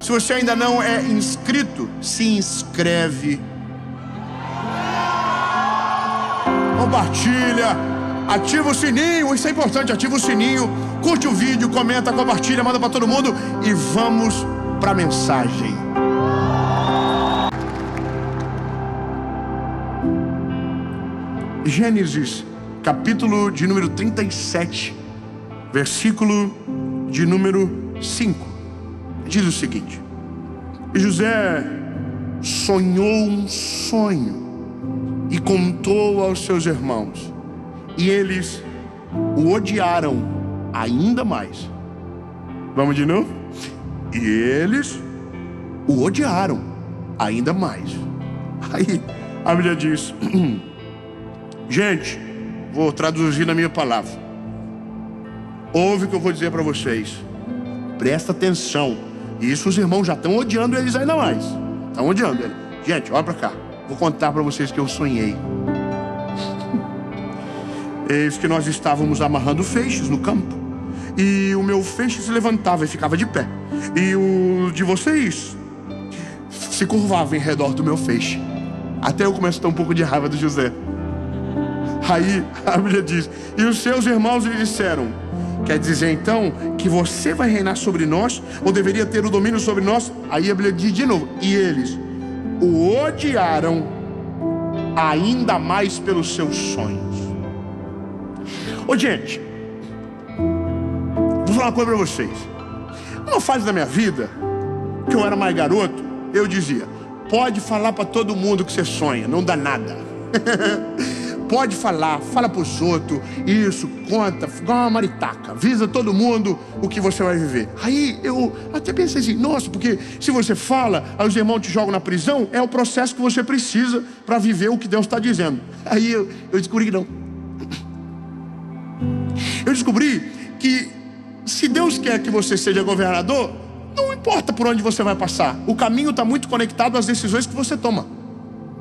Se você ainda não é inscrito, se inscreve. Compartilha, ativa o sininho, isso é importante, ativa o sininho, curte o vídeo, comenta, compartilha, manda para todo mundo e vamos para a mensagem. Gênesis, capítulo de número 37, versículo de número 5, diz o seguinte: José sonhou um sonho e contou aos seus irmãos, e eles o odiaram ainda mais. Vamos de novo? E eles o odiaram ainda mais. Aí a Bíblia diz, gente, vou traduzir na minha palavra. Ouve o que eu vou dizer para vocês. Presta atenção. Isso os irmãos já estão odiando eles ainda mais. Estão odiando eles. Gente, olha para cá. Vou contar para vocês que eu sonhei. Eis que nós estávamos amarrando feixes no campo, e o meu feixe se levantava e ficava de pé, e o de vocês se curvava em redor do meu feixe. Até eu começo a ter um pouco de raiva do José. Aí a Bíblia diz, e os seus irmãos lhe disseram, quer dizer então que você vai reinar sobre nós, ou deveria ter o domínio sobre nós? Aí a Bíblia diz de novo, e eles o odiaram ainda mais pelos seus sonhos. Ô gente, vou falar uma coisa pra vocês. Numa fase da minha vida, que eu era mais garoto, eu dizia, pode falar pra todo mundo que você sonha, não dá nada. Pode falar, fala pros outros, isso, conta, igual uma maritaca, avisa todo mundo o que você vai viver. Aí eu até pensei assim, nossa, porque se você fala, aí os irmãos te jogam na prisão, é o processo que você precisa para viver o que Deus está dizendo. Aí eu descobri que não. Eu descobri que se Deus quer que você seja governador, não importa por onde você vai passar, o caminho está muito conectado às decisões que você toma,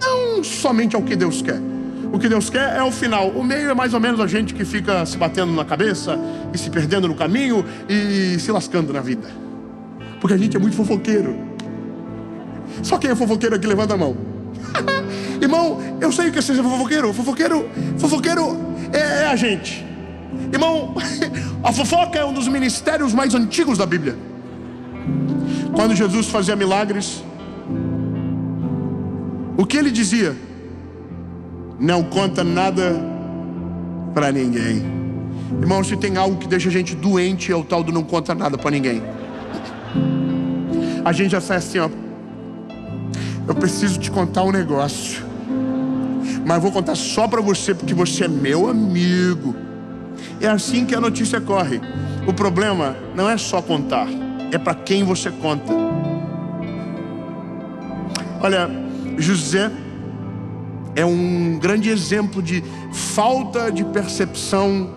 não somente ao que Deus quer. O que Deus quer é o final. O meio é mais ou menos a gente que fica se batendo na cabeça e se perdendo no caminho e se lascando na vida, porque a gente é muito fofoqueiro. Só quem é fofoqueiro aqui levanta a mão. Irmão, eu sei o que é ser fofoqueiro. Fofoqueiro é a gente. Irmão, a fofoca é um dos ministérios mais antigos da Bíblia. Quando Jesus fazia milagres, o que ele dizia? Não conta nada para ninguém. Irmão, se tem algo que deixa a gente doente, é o tal do não conta nada para ninguém. A gente já sai assim, ó, eu preciso te contar um negócio, mas eu vou contar só para você, porque você é meu amigo. É assim que a notícia corre. O problema não é só contar, é para quem você conta. Olha, José é um grande exemplo de falta de percepção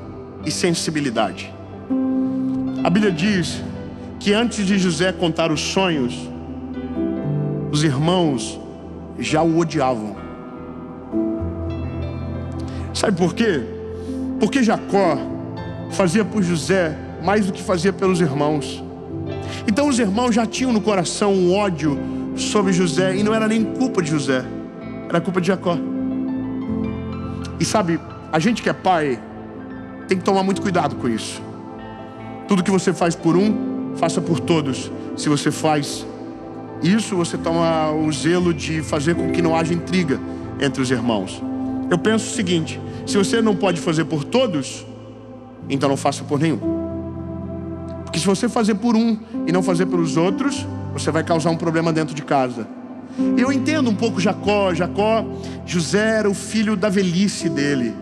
e sensibilidade. A Bíblia diz que antes de José contar os sonhos, os irmãos já o odiavam. Sabe por quê? Porque Jacó fazia por José mais do que fazia pelos irmãos. Então os irmãos já tinham no coração um ódio sobre José, e não era nem culpa de José, era culpa de Jacó. E sabe, a gente que é pai tem que tomar muito cuidado com isso. Tudo que você faz por um, faça por todos. Se você faz isso, você toma o zelo de fazer com que não haja intriga entre os irmãos. Eu penso o seguinte, se você não pode fazer por todos, então não faça por nenhum. Porque se você fazer por um e não fazer pelos outros, você vai causar um problema dentro de casa. Eu entendo um pouco Jacó. José era o filho da velhice dele.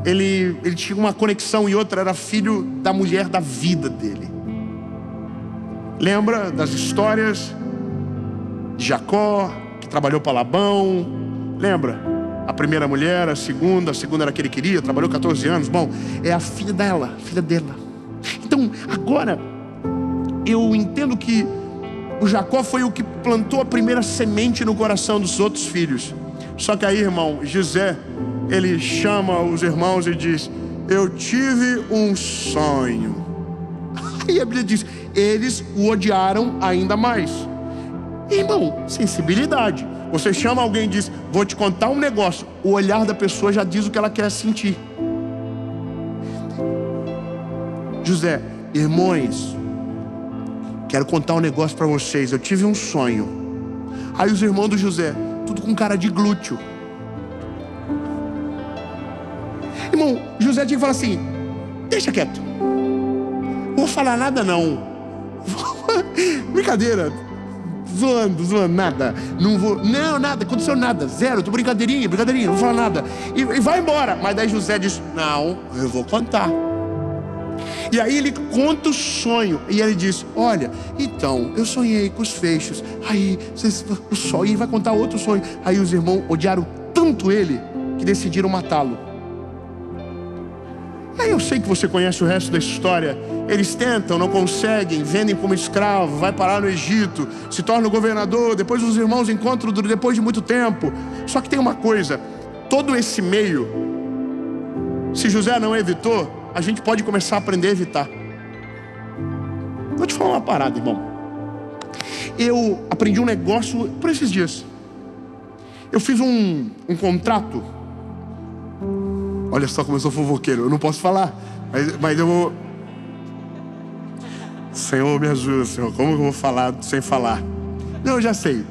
Ele tinha uma conexão, e outra era filho da mulher da vida dele. Lembra das histórias de Jacó, que trabalhou para Labão? Lembra? A primeira mulher, a segunda era que ele queria, trabalhou 14 anos. Bom, é a filha dela. Então, agora, eu entendo que o Jacó foi o que plantou a primeira semente no coração dos outros filhos. Só que aí, irmão, José, ele chama os irmãos e diz, eu tive um sonho. Aí a Bíblia diz, eles o odiaram ainda mais. Irmão, sensibilidade. Você chama alguém e diz: vou te contar um negócio. O olhar da pessoa já diz o que ela quer sentir. José: irmãos, quero contar um negócio para vocês. Eu tive um sonho. Aí os irmãos do José, tudo com cara de glúteo. Irmão, José tinha que falar assim: deixa quieto, não vou falar nada não. Brincadeira, zoando, nada. Não, nada, aconteceu nada, zero, tô brincadeirinha, não vou falar nada. E vai embora. Mas daí José diz: não, eu vou contar. E aí ele conta o sonho. E ele diz: olha, então, eu sonhei com os feixes. Aí, o sonho, e vai contar outro sonho. Aí os irmãos odiaram tanto ele que decidiram matá-lo. Aí eu sei que você conhece o resto da história. Eles tentam, não conseguem, vendem como escravo, vai parar no Egito, se torna governador. Depois os irmãos encontram depois de muito tempo. Só que tem uma coisa: todo esse meio, se José não evitou, a gente pode começar a aprender a evitar. Vou te falar uma parada, irmão. Eu aprendi um negócio por esses dias. Eu fiz um contrato. Olha só como eu sou fofoqueiro. Eu não posso falar, mas eu vou... Senhor, me ajuda, Senhor. Como eu vou falar sem falar? Não, eu já sei.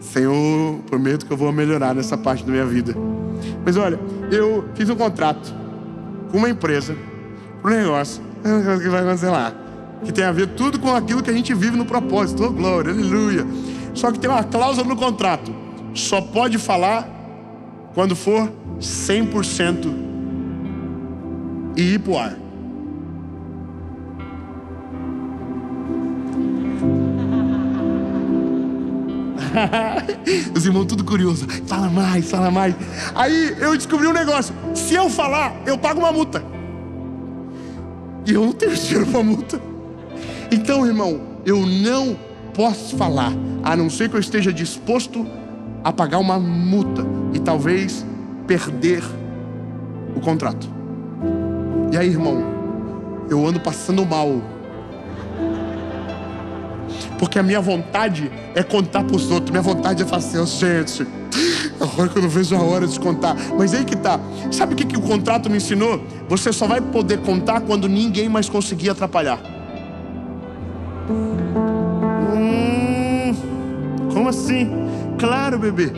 Senhor, prometo que eu vou melhorar nessa parte da minha vida. Mas olha, eu fiz um contrato com uma empresa, um negócio que vai acontecer lá, que tem a ver tudo com aquilo que a gente vive no propósito. Oh, glória, aleluia. Só que tem uma cláusula no contrato: só pode falar quando for 100% e ir pro ar. Os irmãos tudo curiosos: fala mais. Aí eu descobri um negócio: se eu falar, eu pago uma multa. E eu não tenho dinheiro pra multa. Então, irmão, eu não posso falar, a não ser que eu esteja disposto a pagar uma multa e talvez perder o contrato. E aí, irmão, eu ando passando mal, porque a minha vontade é contar para os outros. Minha vontade é falar assim: gente, agora que eu não vejo a hora de contar. Mas aí que tá. Sabe o que o contrato me ensinou? Você só vai poder contar quando ninguém mais conseguir atrapalhar. Como assim? Claro, bebê.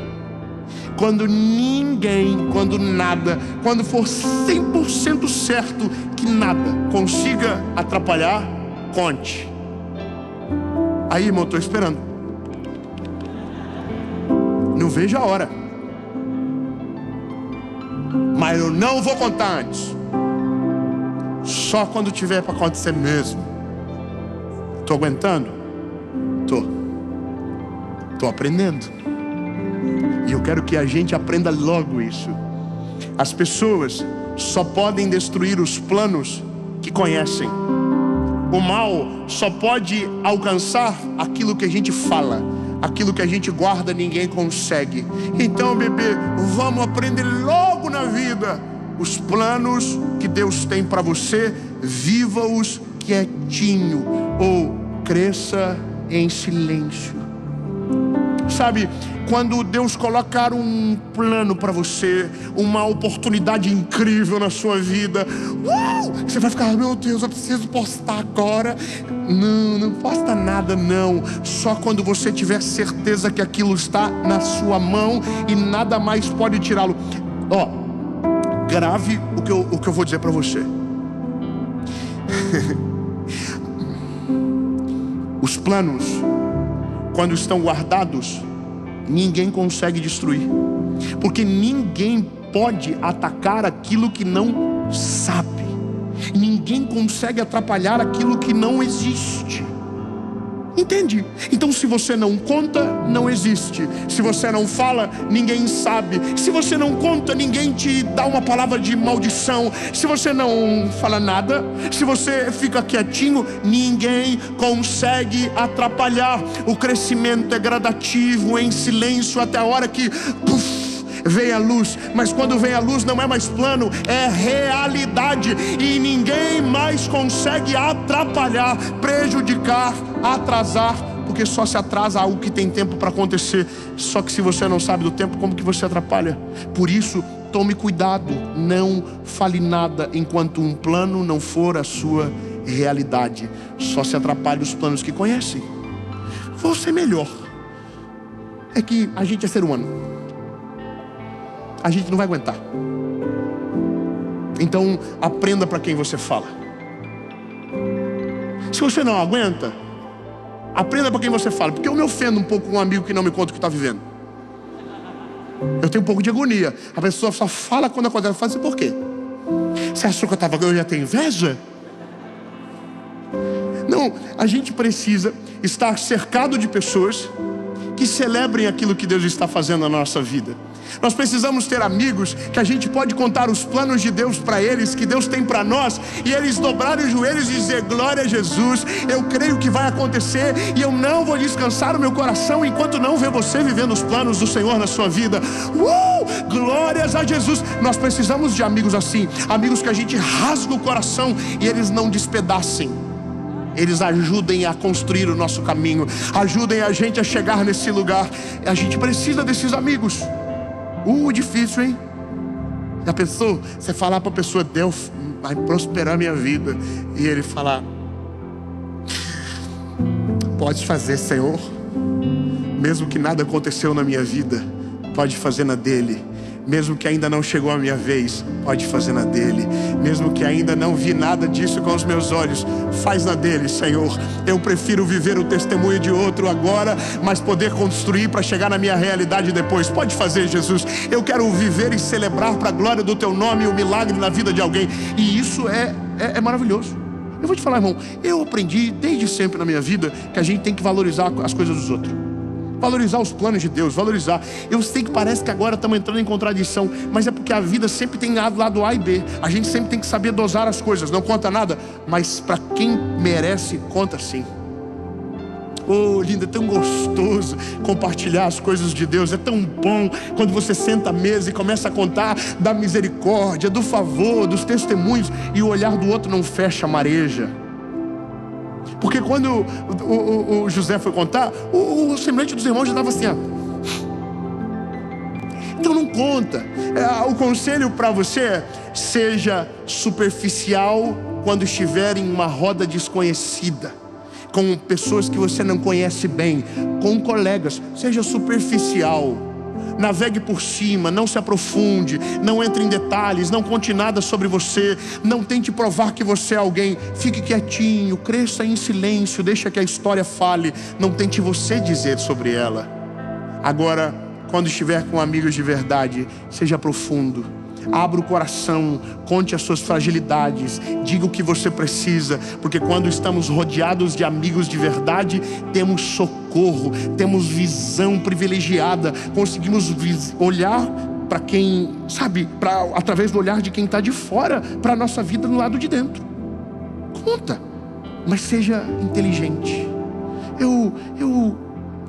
Quando ninguém, quando nada, quando for 100% certo que nada consiga atrapalhar, conte. Aí, irmão, estou esperando. Não vejo a hora. Mas eu não vou contar antes. Só quando tiver para acontecer mesmo. Estou aguentando? Estou aprendendo. E eu quero que a gente aprenda logo isso. As pessoas só podem destruir os planos que conhecem. O mal só pode alcançar aquilo que a gente fala. Aquilo que a gente guarda, ninguém consegue. Então, bebê, vamos aprender logo na vida. Os planos que Deus tem para você, viva-os quietinho, ou cresça em silêncio. Sabe, quando Deus colocar um plano para você, uma oportunidade incrível na sua vida, você vai ficar: meu Deus, eu preciso postar agora. Não posta nada não. Só quando você tiver certeza que aquilo está na sua mão e nada mais pode tirá-lo. Grave o que eu vou dizer para você. Os planos, quando estão guardados, ninguém consegue destruir, porque ninguém pode atacar aquilo que não sabe. Ninguém consegue atrapalhar aquilo que não existe. Entende? Então, se você não conta, não existe. Se você não fala, ninguém sabe. Se você não conta, ninguém te dá uma palavra de maldição. Se você não fala nada, se você fica quietinho, ninguém consegue atrapalhar. O crescimento é gradativo, em silêncio, até a hora que vem a luz. Mas quando vem a luz não é mais plano, é realidade. E ninguém mais consegue atrapalhar, prejudicar, atrasar, porque só se atrasa algo que tem tempo para acontecer. Só que se você não sabe do tempo, como que você atrapalha? Por isso, tome cuidado, não fale nada enquanto um plano não for a sua realidade. Só se atrapalha os planos que conhecem. Vou ser melhor. É que a gente é ser humano. A gente não vai aguentar. Então, aprenda para quem você fala. Se você não aguenta, aprenda para quem você fala. Porque eu me ofendo um pouco com um amigo que não me conta o que está vivendo. Eu tenho um pouco de agonia. A pessoa só fala quando acontece. Fala assim, por quê? Você achou que eu já tenho inveja? Não, a gente precisa estar cercado de pessoas que celebrem aquilo que Deus está fazendo na nossa vida. Nós precisamos ter amigos que a gente pode contar os planos de Deus para eles, que Deus tem para nós, e eles dobrarem os joelhos e dizer, glória a Jesus, eu creio que vai acontecer, e eu não vou descansar o meu coração enquanto não ver você vivendo os planos do Senhor na sua vida. Glórias a Jesus. Nós precisamos de amigos assim, amigos que a gente rasga o coração e eles não despedacem. Eles ajudem a construir o nosso caminho, ajudem a gente a chegar nesse lugar. A gente precisa desses amigos. Difícil, hein? Já pensou? Você falar para a pessoa, Deus vai prosperar a minha vida, e ele falar, pode fazer, Senhor. Mesmo que nada aconteceu na minha vida, pode fazer na dele. Mesmo que ainda não chegou a minha vez, pode fazer na dele. Mesmo que ainda não vi nada disso com os meus olhos, faz na dele, Senhor. Eu prefiro viver o testemunho de outro agora, mas poder construir para chegar na minha realidade depois. Pode fazer, Jesus. Eu quero viver e celebrar para a glória do teu nome o milagre na vida de alguém. E isso é maravilhoso. Eu vou te falar, irmão, eu aprendi desde sempre na minha vida que a gente tem que valorizar as coisas dos outros. Valorizar os planos de Deus, valorizar. Eu sei que parece que agora estamos entrando em contradição, mas é porque a vida sempre tem lado A e B. A gente sempre tem que saber dosar as coisas. Não conta nada, mas para quem merece, conta sim. Linda, é tão gostoso compartilhar as coisas de Deus. É tão bom quando você senta à mesa e começa a contar da misericórdia, do favor, dos testemunhos, e o olhar do outro não fecha a mareja. Porque quando o José foi contar, o semblante dos irmãos já estava assim, ó. Então não conta. O conselho para você é, seja superficial quando estiver em uma roda desconhecida, com pessoas que você não conhece bem, com colegas. Seja superficial. Navegue por cima, não se aprofunde, não entre em detalhes, não conte nada sobre você, não tente provar que você é alguém. Fique quietinho, cresça em silêncio, deixa que a história fale, não tente você dizer sobre ela. Agora, quando estiver com amigos de verdade, seja profundo. Abra o coração, conte as suas fragilidades, diga o que você precisa, porque quando estamos rodeados de amigos de verdade, temos socorro, temos visão privilegiada, conseguimos olhar para quem, sabe, através do olhar de quem está de fora, para a nossa vida no lado de dentro. Conta, mas seja inteligente. Eu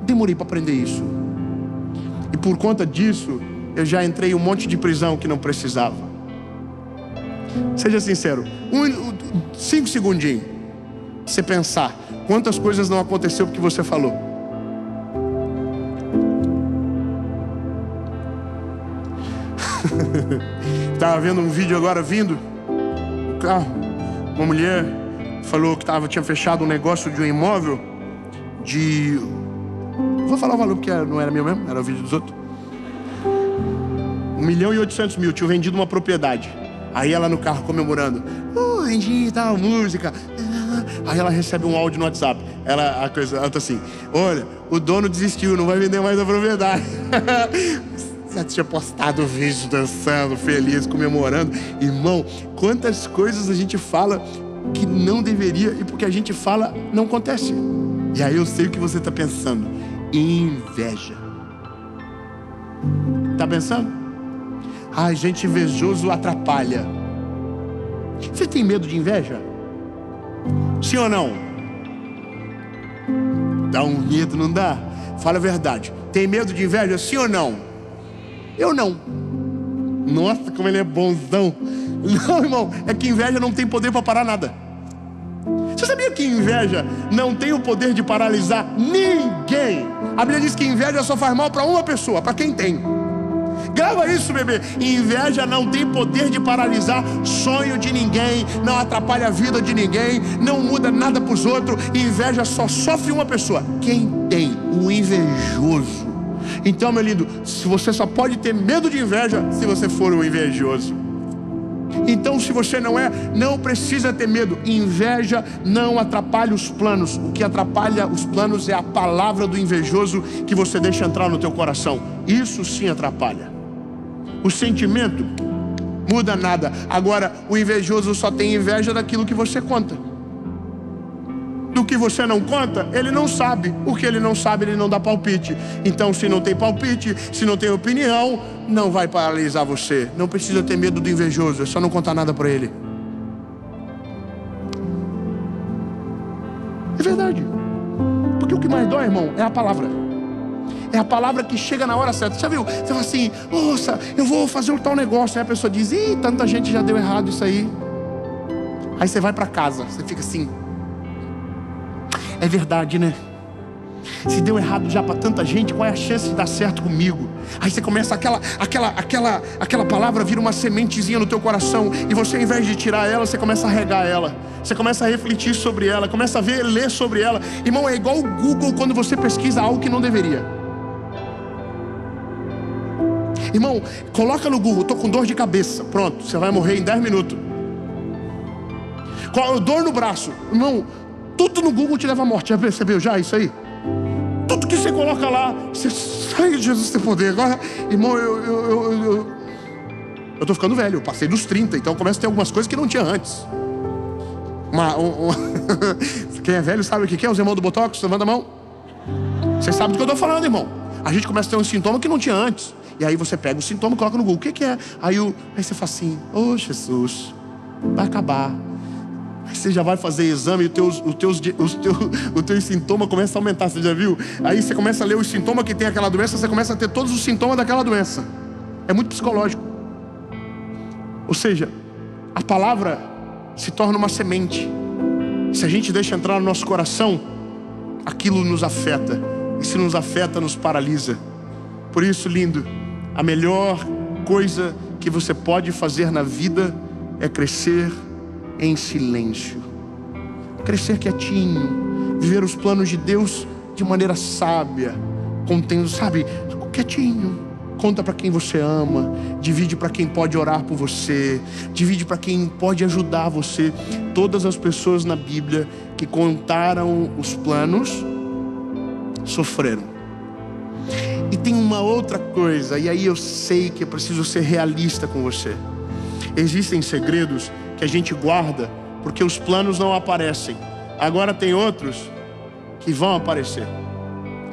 demorei para aprender isso, e por conta disso, eu já entrei em um monte de prisão que não precisava. Seja sincero, 5 segundinhos. Você pensar, quantas coisas não aconteceu porque você falou. Estava vendo um vídeo agora vindo. O carro, uma mulher falou que tinha fechado um negócio de um imóvel de... Vou falar o valor porque não era meu mesmo, era o vídeo dos outros. 1.800.000, tinha vendido uma propriedade. Aí ela no carro comemorando, vendi tal música. Aí ela recebe um áudio no WhatsApp. Ela tá assim, olha, o dono desistiu, não vai vender mais a propriedade. Você tinha postado o vídeo dançando, feliz, comemorando. Irmão, quantas coisas a gente fala que não deveria, e porque a gente fala, não acontece. E aí eu sei o que você está pensando. Inveja. Está pensando? Gente invejoso atrapalha. Você tem medo de inveja? Sim ou não? Dá um medo, não dá? Fala a verdade. Tem medo de inveja, sim ou não? Eu não. Nossa, como ele é bonzão. Não, irmão, é que inveja não tem poder para parar nada. Você sabia que inveja não tem o poder de paralisar ninguém? A Bíblia diz que inveja só faz mal para uma pessoa, para quem tem. Grava isso, bebê. Inveja não tem poder de paralisar sonho de ninguém, não atrapalha a vida de ninguém, não muda nada para os outros. Inveja só sofre uma pessoa, quem tem, o invejoso. Então, meu lindo, se você só pode ter medo de inveja se você for um invejoso. Então, se você não é, não precisa ter medo. Inveja não atrapalha os planos. O que atrapalha os planos é a palavra do invejoso que você deixa entrar no teu coração. Isso sim atrapalha. O sentimento muda nada. Agora, o invejoso só tem inveja daquilo que você conta. Do que você não conta, ele não sabe. O que ele não sabe, ele não dá palpite. Então, se não tem palpite, se não tem opinião, não vai paralisar você. Não precisa ter medo do invejoso, é só não contar nada para ele. É verdade. Porque o que mais dói, irmão, é a palavra. É a palavra que chega na hora certa. Você já viu? Você fala assim, nossa, eu vou fazer um tal negócio. Aí a pessoa diz, ih, tanta gente já deu errado isso aí. Aí você vai para casa, você fica assim, é verdade, né? Se deu errado já para tanta gente, qual é a chance de dar certo comigo? Aí você começa, aquela palavra vira uma sementezinha no teu coração, e você, ao invés de tirar ela, você começa a regar ela. Você começa a refletir sobre ela, começa a ler sobre ela. Irmão, é igual o Google quando você pesquisa algo que não deveria. Irmão, coloca no Google, tô com dor de cabeça. Pronto, você vai morrer em 10 minutos. Dor no braço. Irmão, tudo no Google te leva à morte. Já percebeu já isso aí? Tudo que você coloca lá, você sai, Jesus tem poder. Agora, irmão, eu tô ficando velho, eu passei dos 30, então começa a ter algumas coisas que não tinha antes. Quem é velho sabe o que é? Os irmãos do Botox, levanta a mão. Você sabe do que eu tô falando, irmão. A gente começa a ter um sintoma que não tinha antes. E aí você pega o sintoma e coloca no Google. O que é? Aí você fala assim, ô Jesus, vai acabar. Aí você já vai fazer exame e o teu sintoma começa a aumentar, você já viu? Aí você começa a ler os sintomas que tem aquela doença, você começa a ter todos os sintomas daquela doença. É muito psicológico. Ou seja, a palavra se torna uma semente. Se a gente deixa entrar no nosso coração, aquilo nos afeta. E se nos afeta, nos paralisa. Por isso, lindo, a melhor coisa que você pode fazer na vida é crescer em silêncio, crescer quietinho, viver os planos de Deus de maneira sábia, contendo, sabe, quietinho. Conta para quem você ama, divide para quem pode orar por você, divide para quem pode ajudar você. Todas as pessoas na Bíblia que contaram os planos sofreram. E tem uma outra coisa, e aí eu sei que eu preciso ser realista com você. Existem segredos que a gente guarda porque os planos não aparecem. Agora tem outros que vão aparecer.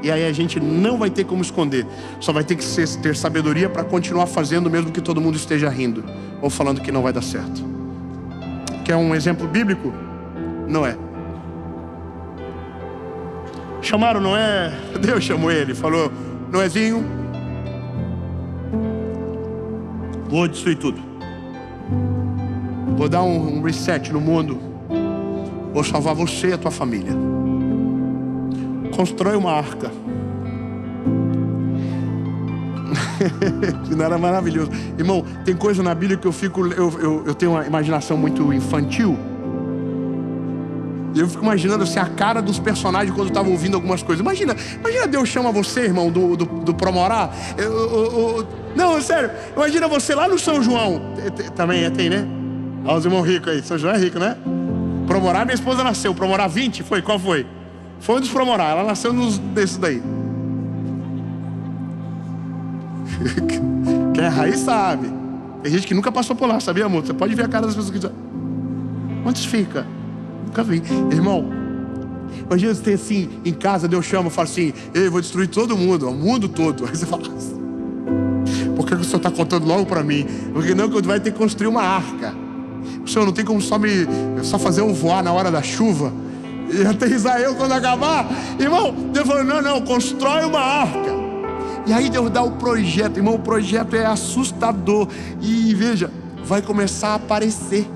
E aí a gente não vai ter como esconder. Só vai ter que ter sabedoria para continuar fazendo, mesmo que todo mundo esteja rindo ou falando que não vai dar certo. Quer um exemplo bíblico? Noé. Chamaram Noé, Deus chamou ele, falou, Noézinho, vou destruir tudo. Vou dar um reset no mundo. Vou salvar você e a tua família. Constrói uma arca. Que não era maravilhoso. Irmão, tem coisa na Bíblia que eu tenho uma imaginação muito infantil. Eu fico imaginando assim, a cara dos personagens quando estavam ouvindo algumas coisas. Imagina Deus chama você, irmão, do Promorá. Não, sério, imagina você lá no São João. Também tem, né? Olha os irmãos ricos aí, São João é rico, né? Promorá, minha esposa nasceu. Promorá 20, foi? Qual foi? Foi um dos Promorá, ela nasceu desses daí. Quem é raiz sabe. Tem gente que nunca passou por lá, sabia, amor? Você pode ver a cara das pessoas que dizem, onde fica? Nunca vi. Irmão, imagina você ter assim, em casa, Deus chama, fala assim, eu vou destruir todo mundo, o mundo todo. Aí você fala assim, por que o Senhor está contando logo para mim? Porque não, que vai ter que construir uma arca. O Senhor não tem como só fazer eu voar na hora da chuva e aterrissar eu quando acabar. Irmão, Deus falou, não, constrói uma arca. E aí Deus dá o projeto, irmão, o projeto é assustador. E veja, vai começar a aparecer.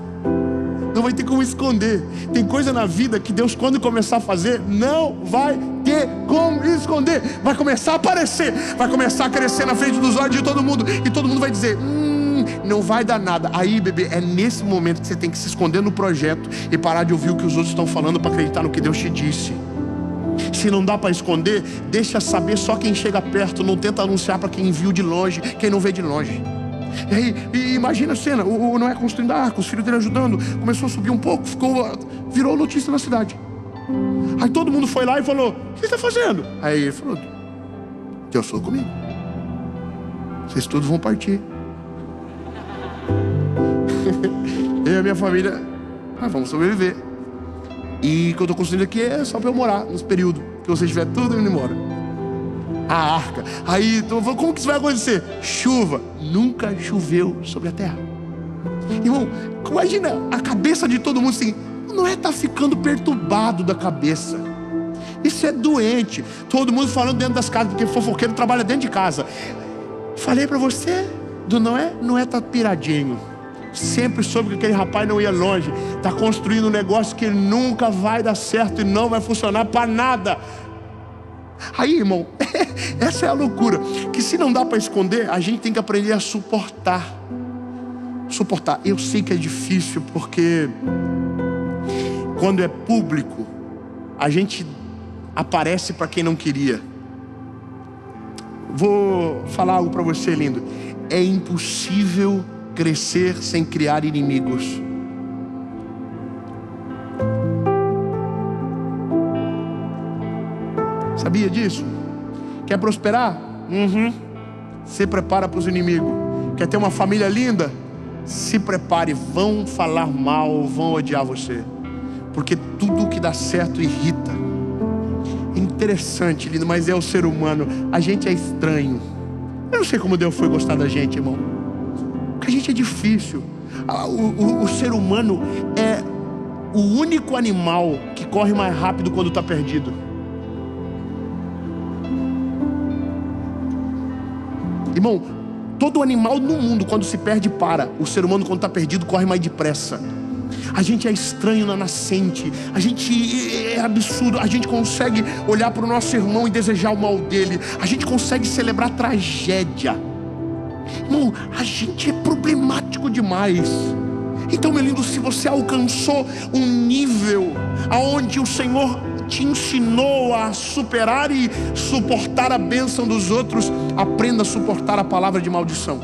Não vai ter como esconder. Tem coisa na vida que Deus, quando começar a fazer, não vai ter como esconder. Vai começar a aparecer, vai começar a crescer na frente dos olhos de todo mundo. E todo mundo vai dizer, não vai dar nada. Aí, bebê, é nesse momento que você tem que se esconder no projeto e parar de ouvir o que os outros estão falando para acreditar no que Deus te disse. Se não dá para esconder, deixa saber só quem chega perto. Não tenta anunciar para quem viu de longe, quem não vê de longe. E aí, imagina a cena, o Noé construindo a arca, os filhos dele ajudando, começou a subir um pouco, virou notícia na cidade. Aí todo mundo foi lá e falou, o que você está fazendo? Aí ele falou, Deus falou comigo, vocês todos vão partir. Eu e a minha família, vamos sobreviver. E o que eu estou construindo aqui é só para eu morar nesse período que vocês estiverem tudo indo embora. A arca. Aí, então, como que isso vai acontecer? Chuva. Nunca choveu sobre a terra. Irmão, imagina a cabeça de todo mundo assim. Não é tá ficando perturbado da cabeça. Isso é doente. Todo mundo falando dentro das casas, porque fofoqueiro trabalha dentro de casa. Falei pra você do Noé tá piradinho. Sempre soube que aquele rapaz não ia longe. Tá construindo um negócio que nunca vai dar certo e não vai funcionar para nada. Aí, irmão, essa é a loucura. Que se não dá para esconder, a gente tem que aprender a suportar. Suportar. Eu sei que é difícil, porque quando é público, a gente aparece para quem não queria. Vou falar algo para você, lindo. É impossível crescer sem criar inimigos. Sabia disso? Quer prosperar? Se prepara para os inimigos. Quer ter uma família linda? Se prepare. Vão falar mal, vão odiar você, porque tudo que dá certo irrita. Interessante, lindo, mas é o ser humano. A gente é estranho. Eu não sei como Deus foi gostar da gente, irmão, porque a gente é difícil. O ser humano é o único animal que corre mais rápido quando está perdido. Irmão, todo animal no mundo, quando se perde, para. O ser humano, quando está perdido, corre mais depressa. A gente é estranho na nascente. A gente é absurdo. A gente consegue olhar para o nosso irmão e desejar o mal dele. A gente consegue celebrar tragédia. Irmão, a gente é problemático demais. Então, meu lindo, se você alcançou um nível aonde o Senhor te ensinou a superar e suportar a bênção dos outros, aprenda a suportar a palavra de maldição.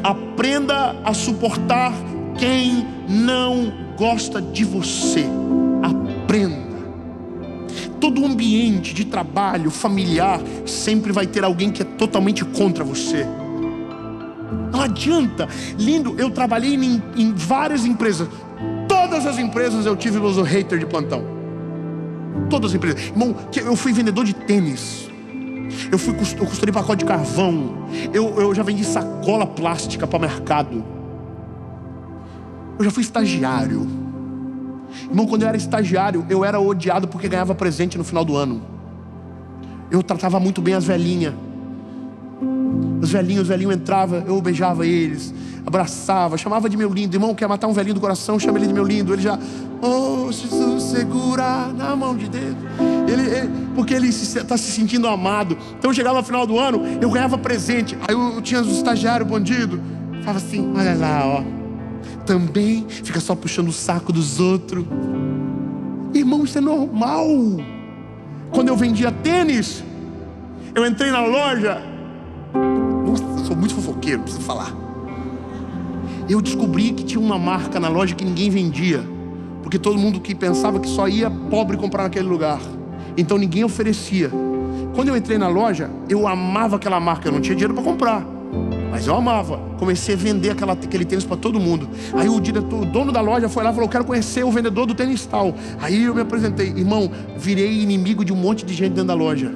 Aprenda a suportar quem não gosta de você. Aprenda. Todo ambiente de trabalho, familiar, sempre vai ter alguém que é totalmente contra você. Não adianta. Lindo, eu trabalhei em várias empresas. Todas as empresas eu tive meus haters de plantão. Todas as empresas. Irmão, eu fui vendedor de tênis. Eu costurei pacote de carvão. Eu já vendi sacola plástica para mercado. Eu já fui estagiário. Irmão, quando eu era estagiário, eu era odiado porque ganhava presente no final do ano. Eu tratava muito bem as velhinhas. Os velhinhos entravam, eu beijava eles, abraçava, chamava de meu lindo. Irmão, quer matar um velhinho do coração, chama ele de meu lindo. Ele já, oh Jesus, segura na mão de Deus. Porque ele está se sentindo amado. Então chegava no final do ano, eu ganhava presente. Aí eu tinha os estagiários bandidos. Falava assim, olha lá, ó. Também fica só puxando o saco dos outros. Irmão, isso é normal. Quando eu vendia tênis, eu entrei na loja. Nossa, eu sou muito fofoqueiro, preciso falar. Eu descobri que tinha uma marca na loja que ninguém vendia, porque todo mundo que pensava que só ia pobre comprar naquele lugar. Então ninguém oferecia. Quando eu entrei na loja, eu amava aquela marca. Eu não tinha dinheiro para comprar, mas eu amava. Comecei a vender aquele tênis para todo mundo. Aí o dono da loja foi lá e falou, quero conhecer o vendedor do tênis tal. Aí eu me apresentei. Irmão, virei inimigo de um monte de gente dentro da loja.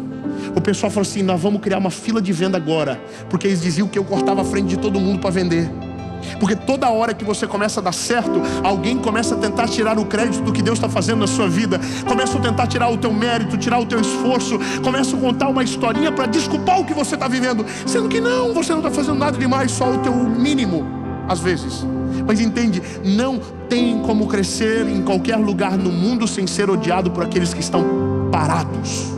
O pessoal falou assim, nós vamos criar uma fila de venda agora, porque eles diziam que eu cortava a frente de todo mundo para vender. Porque toda hora que você começa a dar certo, alguém começa a tentar tirar o crédito do que Deus está fazendo na sua vida. Começa a tentar tirar o teu mérito, tirar o teu esforço. Começa a contar uma historinha para desculpar o que você está vivendo, sendo que não, você não está fazendo nada demais, só o teu mínimo, às vezes. Mas entende, não tem como crescer em qualquer lugar no mundo sem ser odiado por aqueles que estão parados.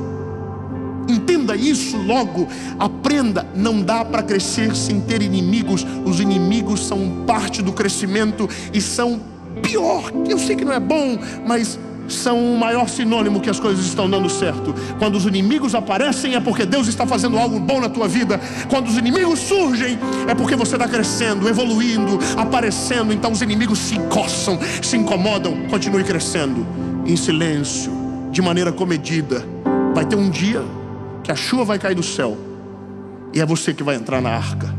Entenda isso logo, aprenda, não dá para crescer sem ter inimigos. Os inimigos são parte do crescimento e são pior, eu sei que não é bom, mas são o maior sinônimo que as coisas estão dando certo. Quando os inimigos aparecem é porque Deus está fazendo algo bom na tua vida. Quando os inimigos surgem é porque você está crescendo, evoluindo, aparecendo. Então os inimigos se coçam, se incomodam. Continue crescendo, em silêncio, de maneira comedida. Vai ter um dia que a chuva vai cair do céu e é você que vai entrar na arca.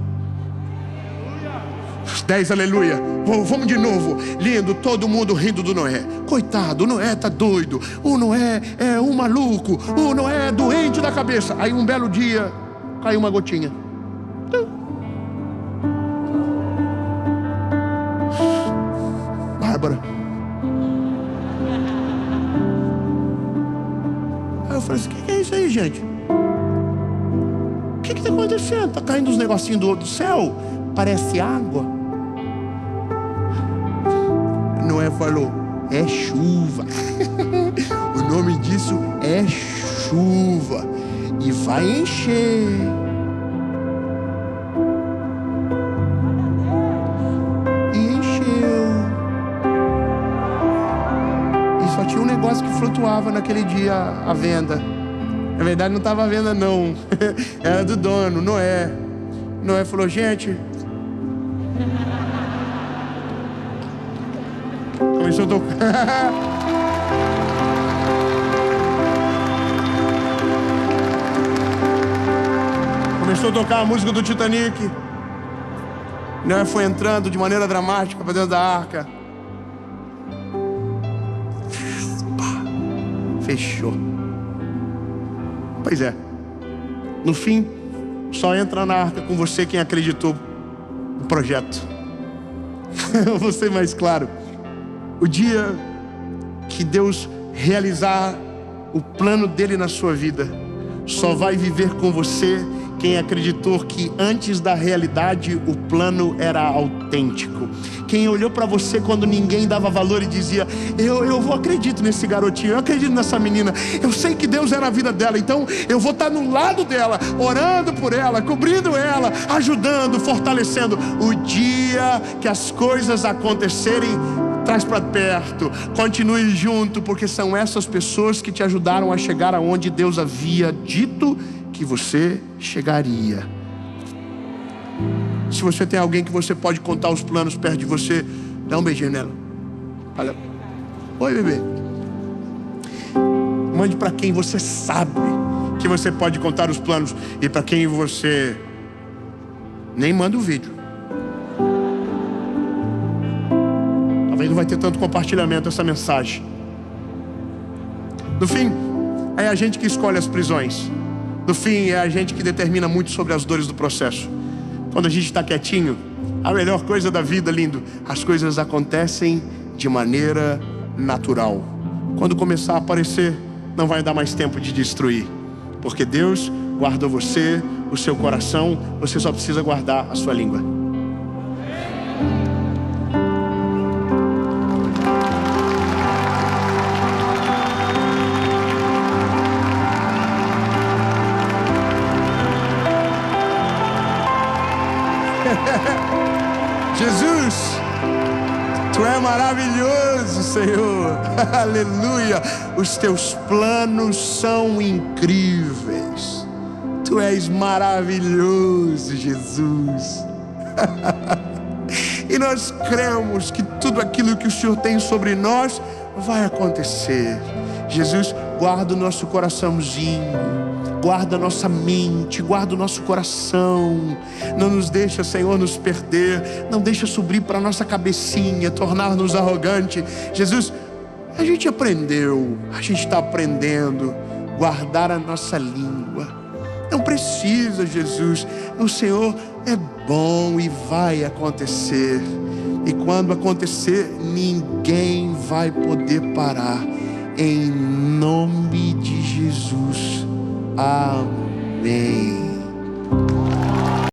10, aleluia. Vamos de novo. Lindo, todo mundo rindo do Noé. Coitado, o Noé tá doido. O Noé é um maluco. O Noé é doente da cabeça. Aí um belo dia caiu uma gotinha. Bárbara. Aí eu falei assim, o que é isso aí, gente? O que está acontecendo? Está caindo uns negocinhos do céu? Parece água. Noé falou, é chuva. O nome disso é chuva. E vai encher. E encheu. E só tinha um negócio que flutuava naquele dia à venda. Na verdade não estava à venda não. Era do dono, Noé. Noé falou, gente, começou a tocar. Começou a tocar a música do Titanic. Noé foi entrando de maneira dramática para dentro da arca. Fechou. Pois é. No fim, só entra na arca com você quem acreditou no projeto. Vou ser mais claro. O dia que Deus realizar o plano dele na sua vida, só vai viver com você quem acreditou que antes da realidade o plano era autêntico. Quem olhou para você quando ninguém dava valor e dizia, eu acredito nesse garotinho, eu acredito nessa menina, eu sei que Deus é na vida dela, então eu vou estar no lado dela, orando por ela, cobrindo ela, ajudando, fortalecendo. O dia que as coisas acontecerem, traz para perto, continue junto, porque são essas pessoas que te ajudaram a chegar aonde Deus havia dito que você chegaria. Se você tem alguém que você pode contar os planos perto de você, dá um beijinho nela. Olha. Oi, bebê. Mande para quem você sabe que você pode contar os planos, e para quem você nem manda o vídeo. Talvez não vai ter tanto compartilhamento essa mensagem. No fim, é a gente que escolhe as prisões. No fim, é a gente que determina muito sobre as dores do processo. Quando a gente está quietinho, a melhor coisa da vida, lindo, as coisas acontecem de maneira natural. Quando começar a aparecer, não vai dar mais tempo de destruir, porque Deus guardou você, o seu coração. Você só precisa guardar a sua língua. Jesus, Tu é maravilhoso, Senhor. Aleluia. Os Teus planos são incríveis. Tu és maravilhoso, Jesus. E nós cremos que tudo aquilo que o Senhor tem sobre nós vai acontecer. Jesus, guarda o nosso coraçãozinho, guarda a nossa mente, guarda o nosso coração. Não nos deixa, Senhor, nos perder. Não deixa subir para a nossa cabecinha, tornar-nos arrogante. Jesus, a gente aprendeu, a gente está aprendendo guardar a nossa língua. Não precisa, Jesus. O Senhor é bom e vai acontecer. E quando acontecer, ninguém vai poder parar. Em nome de Jesus. Amém.